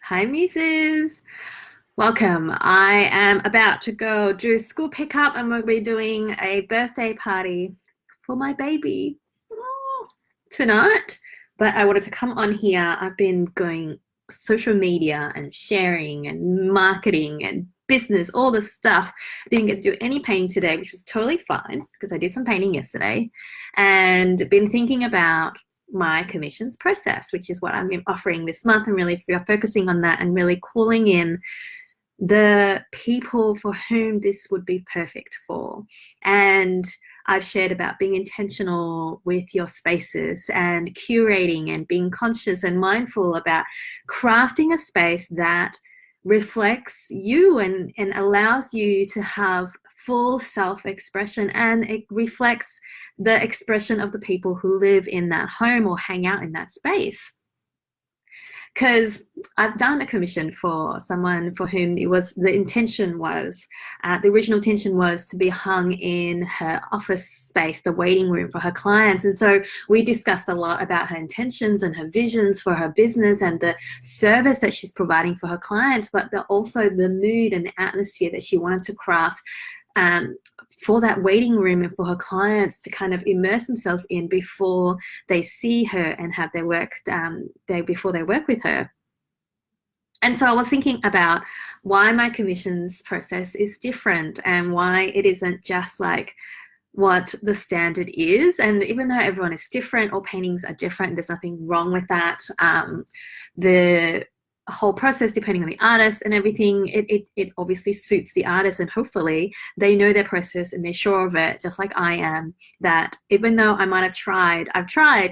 Hi, Muses. Welcome. I am about to go do school pickup and we'll be doing a birthday party for my baby tonight. But I wanted to come on here. I've been going social media and sharing and marketing and business, all this stuff. I didn't get to do any painting today, which was totally fine because I did some painting yesterday and been thinking about my commissions process, which is what I'm offering this month, and really focusing on that and really calling in the people for whom this would be perfect for. And I've shared about being intentional with your spaces and curating and being conscious and mindful about crafting a space that reflects you and allows you to have full self-expression, and it reflects the expression of the people who live in that home or hang out in that space. Because I've done a commission for someone for whom the original intention was to be hung in her office space, the waiting room for her clients. And so we discussed a lot about her intentions and her visions for her business and the service that she's providing for her clients, but also the mood and the atmosphere that she wanted to craft for that waiting room and for her clients to kind of immerse themselves in before they see her and have their work before they work with her. And so I was thinking about why my commissions process is different and why it isn't just like what the standard is. And even though everyone is different, all paintings are different, there's nothing wrong with that. The whole process, depending on the artist and everything, it obviously suits the artist, and hopefully they know their process and they're sure of it, just like I am, that even though I've tried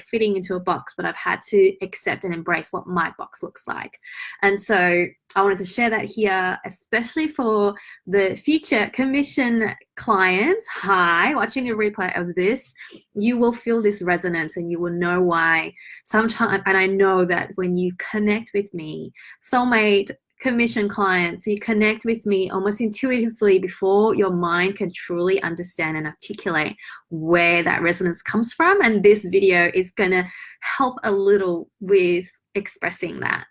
fitting into a box, but I've had to accept and embrace what my box looks like. And so I wanted to share that here, especially for the future commission clients. Hi, watching a replay of this, you will feel this resonance and you will know why sometimes. And I know that when you connect with me, soulmate commission clients, you connect with me almost intuitively before your mind can truly understand and articulate where that resonance comes from. And this video is going to help a little with expressing that,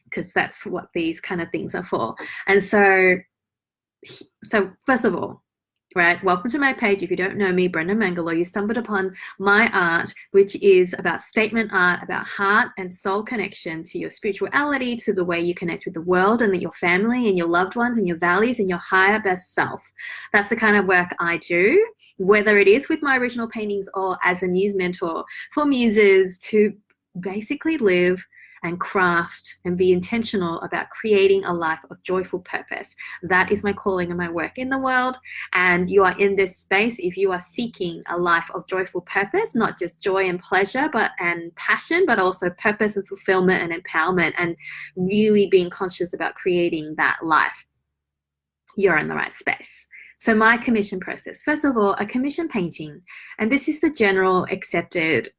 because that's what these kind of things are for. And so first of all, right, welcome to my page. If you don't know me, Brenda Mangalore, you stumbled upon my art, which is about statement art, about heart and soul connection to your spirituality, to the way you connect with the world and your family and your loved ones and your values and your higher best self. That's the kind of work I do, whether it is with my original paintings or as a muse mentor for muses to basically live and craft and be intentional about creating a life of joyful purpose. That is my calling and my work in the world. And you are in this space if you are seeking a life of joyful purpose, not just joy and pleasure and passion, but also purpose and fulfillment and empowerment, and really being conscious about creating that life. You're in the right space. So my commission process, first of all, a commission painting, and this is the general accepted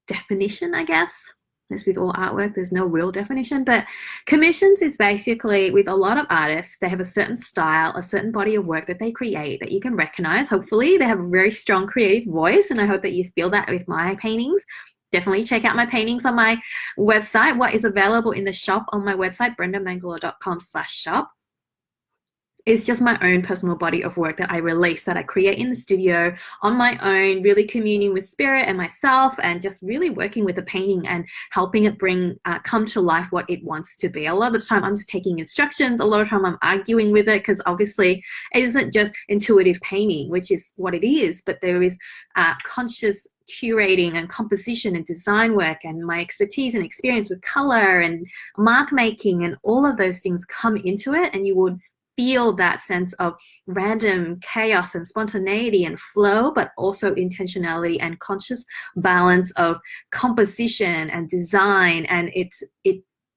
definition, I guess. As with all artwork, there's no real definition, but commissions is basically, with a lot of artists, they have a certain style, a certain body of work that they create that you can recognize. Hopefully they have a very strong creative voice, and I hope that you feel that with my paintings. Definitely check out my paintings on my website, what is available in the shop on my website, brendamangalore.com/shop. It's just my own personal body of work that I release, that I create in the studio on my own, really communing with spirit and myself, and just really working with the painting and helping it come to life what it wants to be. A lot of the time I'm just taking instructions. A lot of time I'm arguing with it, because obviously it isn't just intuitive painting, which is what it is, but there is conscious curating and composition and design work, and my expertise and experience with color and mark making, and all of those things come into it, and you would feel that sense of random chaos and spontaneity and flow, but also intentionality and conscious balance of composition and design. And it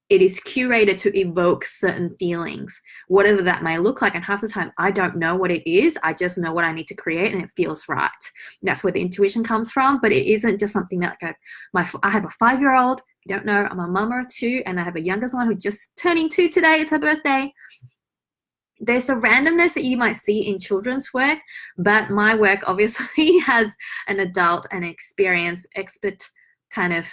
is curated to evoke certain feelings, whatever that may look like. And half the time I don't know what it is. I just know what I need to create, and it feels right. That's where the intuition comes from. But it isn't just something that I have a 5-year-old. If you don't know, I'm a mama of 2, and I have a youngest one who's just turning 2 today. It's her birthday. There's the randomness that you might see in children's work, but my work obviously has an adult and experienced expert kind of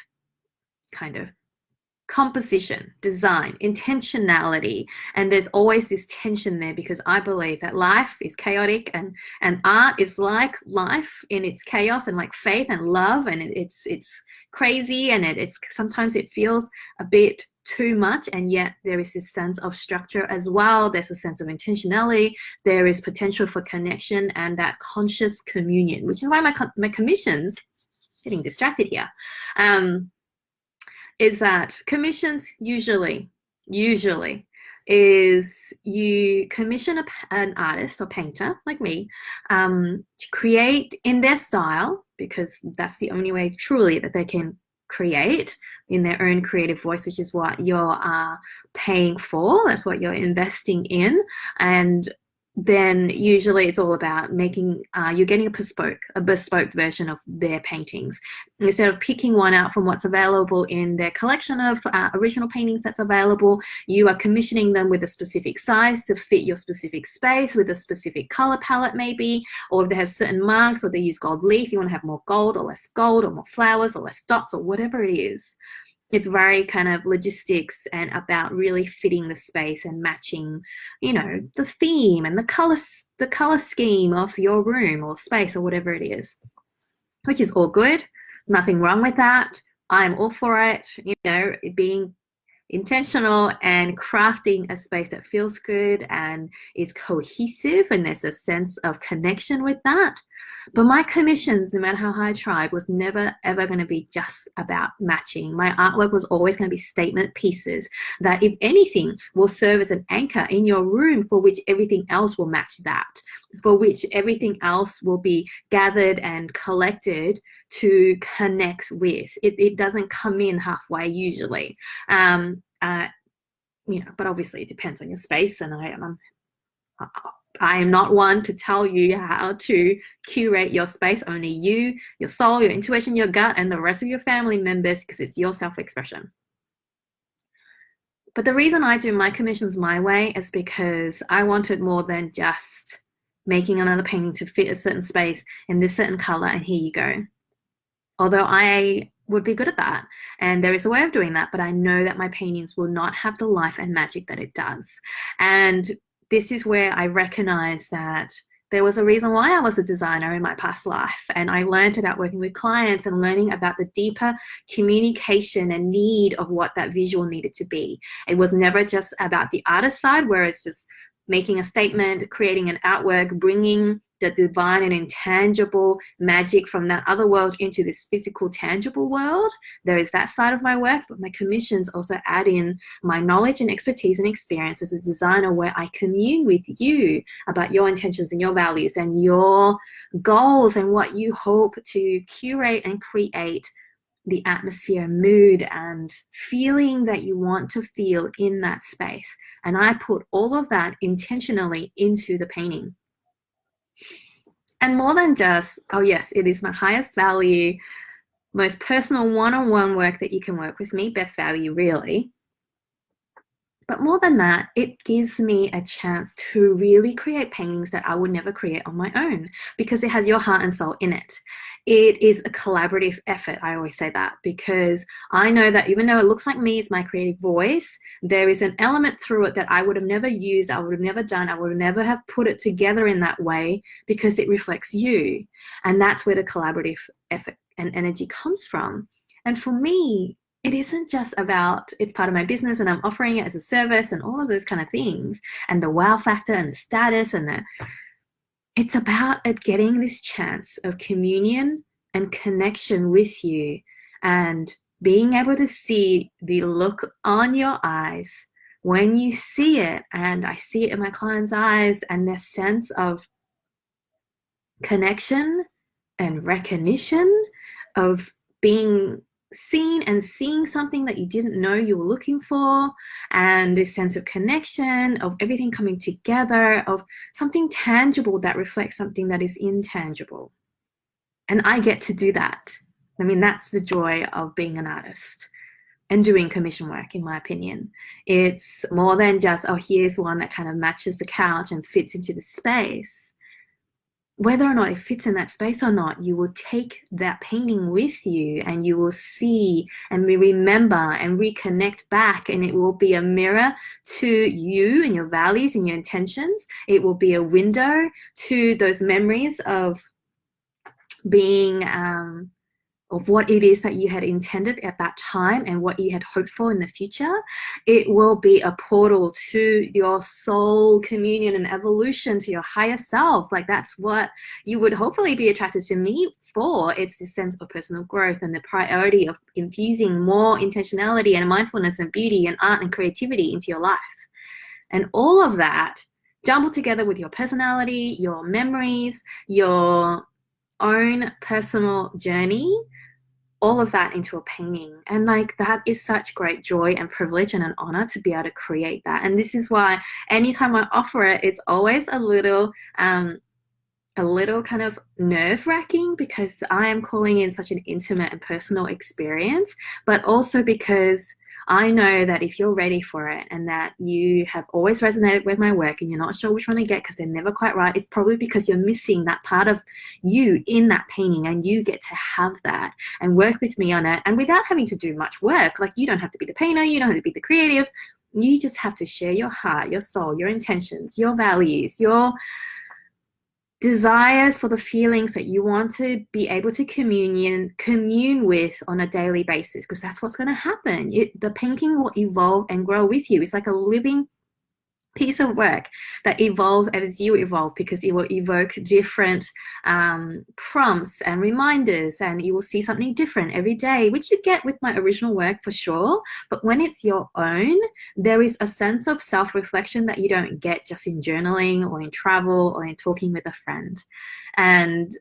composition, design, intentionality. And there's always this tension there, because I believe that life is chaotic, and art is like life in its chaos, and like faith and love, and it's crazy, and it's sometimes it feels a bit too much, and yet there is this sense of structure as well. There's a sense of intentionality. There is potential for connection and that conscious communion, which is why my commissions, getting distracted here, is that commissions usually is you commission an artist or painter like me to create in their style, because that's the only way truly that they can create in their own creative voice, which is what you're paying for. That's what you're investing in. And then usually it's all about making, you're getting a bespoke version of their paintings. Instead of picking one out from what's available in their collection of original paintings that's available, you are commissioning them with a specific size to fit your specific space, with a specific color palette maybe, or if they have certain marks, or they use gold leaf, you want to have more gold or less gold, or more flowers or less dots, or whatever it is. It's very kind of logistics and about really fitting the space and matching, you know, the theme and the color scheme of your room or space or whatever it is, which is all good. Nothing wrong with that. I'm all for it, you know, being intentional and crafting a space that feels good and is cohesive, and there's a sense of connection with that. But my commissions, no matter how hard I tried, was never ever going to be just about matching. My artwork was always going to be statement pieces that, if anything, will serve as an anchor in your room, for which everything else will match that, for which everything else will be gathered and collected to connect with. It doesn't come in halfway usually. You know, but obviously it depends on your space, and I am not one to tell you how to curate your space. Only you, your soul, your intuition, your gut, and the rest of your family members, because it's your self-expression. But the reason I do my commissions my way is because I wanted more than just making another painting to fit a certain space in this certain color and here you go. Although I would be good at that, and there is a way of doing that, but I know that my paintings will not have the life and magic that it does. And this is where I recognize that there was a reason why I was a designer in my past life, and I learned about working with clients and learning about the deeper communication and need of what that visual needed to be. It was never just about the artist side, where it's just making a statement, creating an artwork, bringing the divine and intangible magic from that other world into this physical, tangible world. There is that side of my work, but my commissions also add in my knowledge and expertise and experience as a designer, where I commune with you about your intentions and your values and your goals and what you hope to curate and create the atmosphere, mood, and feeling that you want to feel in that space. And I put all of that intentionally into the painting. And more than just, oh yes, it is my highest value, most personal one-on-one work that you can work with me, best value really. But more than that, it gives me a chance to really create paintings that I would never create on my own, because it has your heart and soul in it. It is a collaborative effort. I always say that, because I know that even though it looks like me is my creative voice, there is an element through it that I would have never used, I would have never done, I would never have put it together in that way, because it reflects you. And that's where the collaborative effort and energy comes from. And for me, it isn't just about it's part of my business and I'm offering it as a service and all of those kind of things, and the wow factor and the status and it's about it getting this chance of communion and connection with you, and being able to see the look on your eyes when you see it. And I see it in my clients' eyes, and their sense of connection and recognition of being seen and seeing something that you didn't know you were looking for, and this sense of connection, of everything coming together, of something tangible that reflects something that is intangible. And I get to do that. I mean, that's the joy of being an artist and doing commission work, in my opinion. It's more than just, oh, here's one that kind of matches the couch and fits into the space. whether or not it fits in that space or not, you will take that painting with you and you will see and remember and reconnect back, and it will be a mirror to you and your values and your intentions. It will be a window to those memories of being of what it is that you had intended at that time and what you had hoped for in the future. It will be a portal to your soul communion and evolution, to your higher self. Like, that's what you would hopefully be attracted to me for. It's this sense of personal growth and the priority of infusing more intentionality and mindfulness and beauty and art and creativity into your life. And all of that jumbled together with your personality, your memories, your own personal journey, all of that into a painting. And like, that is such great joy and privilege and an honor to be able to create that. And this is why anytime I offer it, it's always a little kind of nerve-wracking, because I am calling in such an intimate and personal experience, but also because I know that if you're ready for it and that you have always resonated with my work and you're not sure which one to get because they're never quite right, it's probably because you're missing that part of you in that painting, and you get to have that and work with me on it. And without having to do much work, like, you don't have to be the painter, you don't have to be the creative, you just have to share your heart, your soul, your intentions, your values, your desires for the feelings that you want to be able to commune with on a daily basis, because that's what's going to happen. The painting will evolve and grow with you. It's like a living piece of work that evolves as you evolve, because it will evoke different prompts and reminders, and you will see something different every day, which you get with my original work for sure. But when it's your own, there is a sense of self-reflection that you don't get just in journaling or in travel or in talking with a friend. And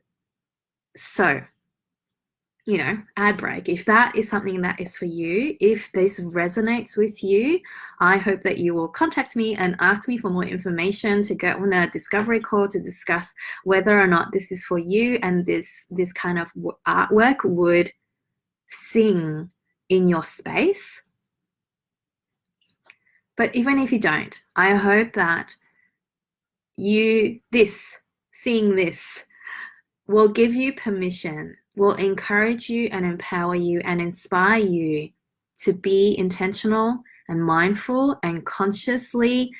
so, you know, ad break. If that is something that is for you, if this resonates with you, I hope that you will contact me and ask me for more information, to get on a discovery call to discuss whether or not this is for you and this kind of artwork would sing in your space. But even if you don't, I hope that seeing this will give you permission, will encourage you and empower you and inspire you to be intentional and mindful and consciously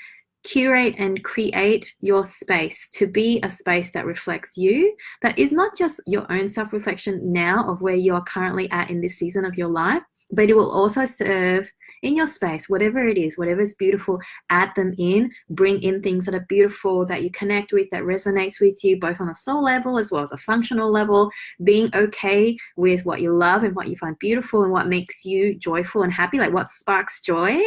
curate and create your space to be a space that reflects you, that is not just your own self-reflection now of where you're currently at in this season of your life, but it will also serve in your space, whatever it is, whatever is beautiful, add them in, bring in things that are beautiful, that you connect with, that resonates with you, both on a soul level as well as a functional level, being okay with what you love and what you find beautiful and what makes you joyful and happy, like what sparks joy.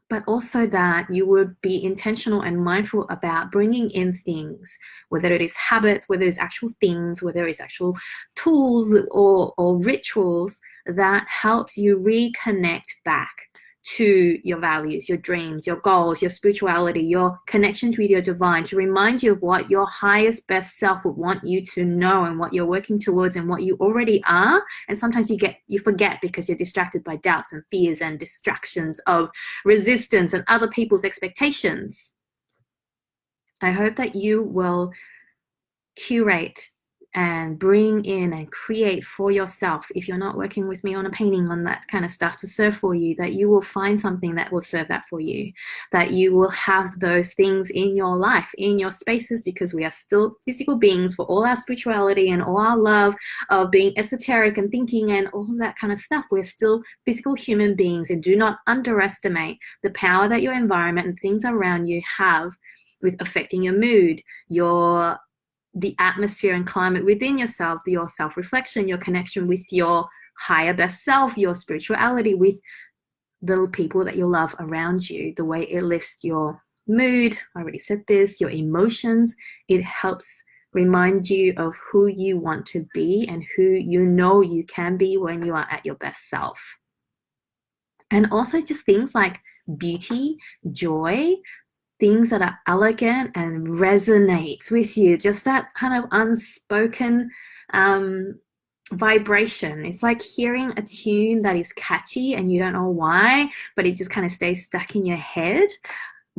But also that you would be intentional and mindful about bringing in things, whether it is habits, whether it's actual things, whether it's actual tools or rituals that helps you reconnect back to your values, your dreams, your goals, your spirituality, your connections with your divine, to remind you of what your highest best self would want you to know and what you're working towards and what you already are. And sometimes you forget because you're distracted by doubts and fears and distractions of resistance and other people's expectations. I hope that you will curate and bring in and create for yourself, if you're not working with me on a painting, on that kind of stuff to serve for you, that you will find something that will serve that for you, that you will have those things in your life, in your spaces, because we are still physical beings for all our spirituality and all our love of being esoteric and thinking and all of that kind of stuff. We're still physical human beings, and do not underestimate the power that your environment and things around you have with affecting your mood, the atmosphere and climate within yourself, your self-reflection, your connection with your higher best self, your spirituality, with the people that you love around you, the way it lifts your mood. I already said this, your emotions. It helps remind you of who you want to be and who you know you can be when you are at your best self. And also just things like beauty, joy, things that are elegant and resonates with you, just that kind of unspoken vibration. It's like hearing a tune that is catchy and you don't know why, but it just kind of stays stuck in your head.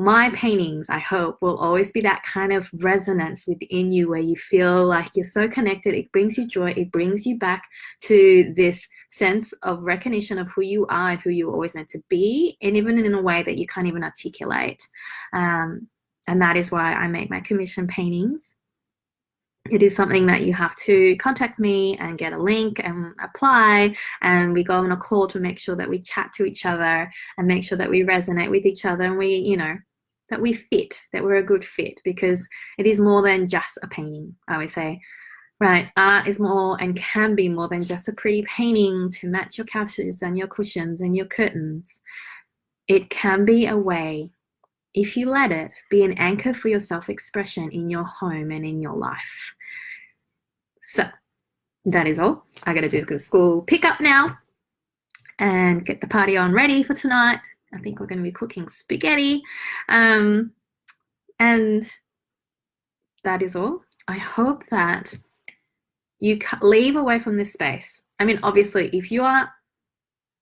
my paintings, I hope, will always be that kind of resonance within you where you feel like you're so connected. It brings you joy. It brings you back to this sense of recognition of who you are and who you were always meant to be, and even in a way that you can't even articulate. And that is why I make my commission paintings. It is something that you have to contact me and get a link and apply, and we go on a call to make sure that we chat to each other and make sure that we resonate with each other, and we, you know, that we fit, that we're a good fit, because it is more than just a painting. I always say, right, art is more and can be more than just a pretty painting to match your couches and your cushions and your curtains. It can be a way, if you let it, be an anchor for your self-expression in your home and in your life. So that is all. I got to do school pickup now and get the party on ready for tonight. I think we're going to be cooking spaghetti. And that is all. I hope that you leave away from this space. I mean, obviously, if you are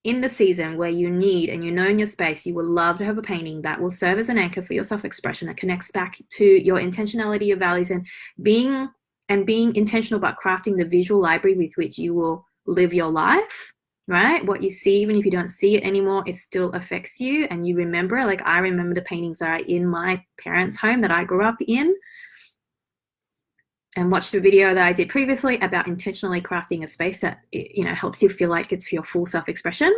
in the season where you need and you know in your space you would love to have a painting that will serve as an anchor for your self-expression, that connects back to your intentionality, your values, and being intentional about crafting the visual library with which you will live your life, right? What you see, even if you don't see it anymore, it still affects you, and you remember. Like, I remember the paintings that are in my parents' home that I grew up in, and watch the video that I did previously about intentionally crafting a space that, you know, helps you feel like it's your full self-expression.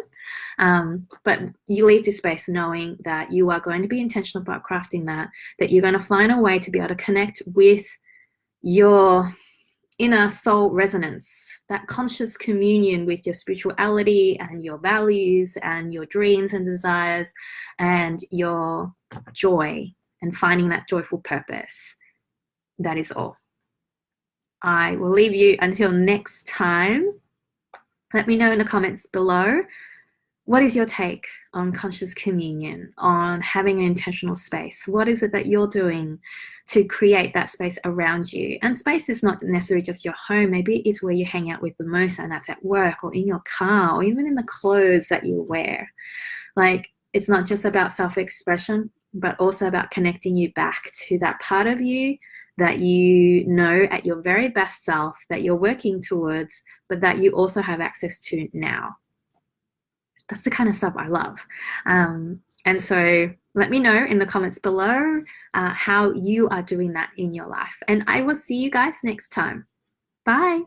But you leave this space knowing that you are going to be intentional about crafting that you're going to find a way to be able to connect with your inner soul resonance, that conscious communion with your spirituality and your values and your dreams and desires and your joy, and finding that joyful purpose. That is all. I will leave you until next time. Let me know in the comments below, what is your take on conscious communion, on having an intentional space? What is it that you're doing to create that space around you? And space is not necessarily just your home. Maybe it's where you hang out with the most, and that's at work or in your car or even in the clothes that you wear. Like, it's not just about self-expression, but also about connecting you back to that part of you that you know at your very best self, that you're working towards, but that you also have access to now. That's the kind of stuff I love. And so let me know in the comments below how you are doing that in your life. And I will see you guys next time. Bye.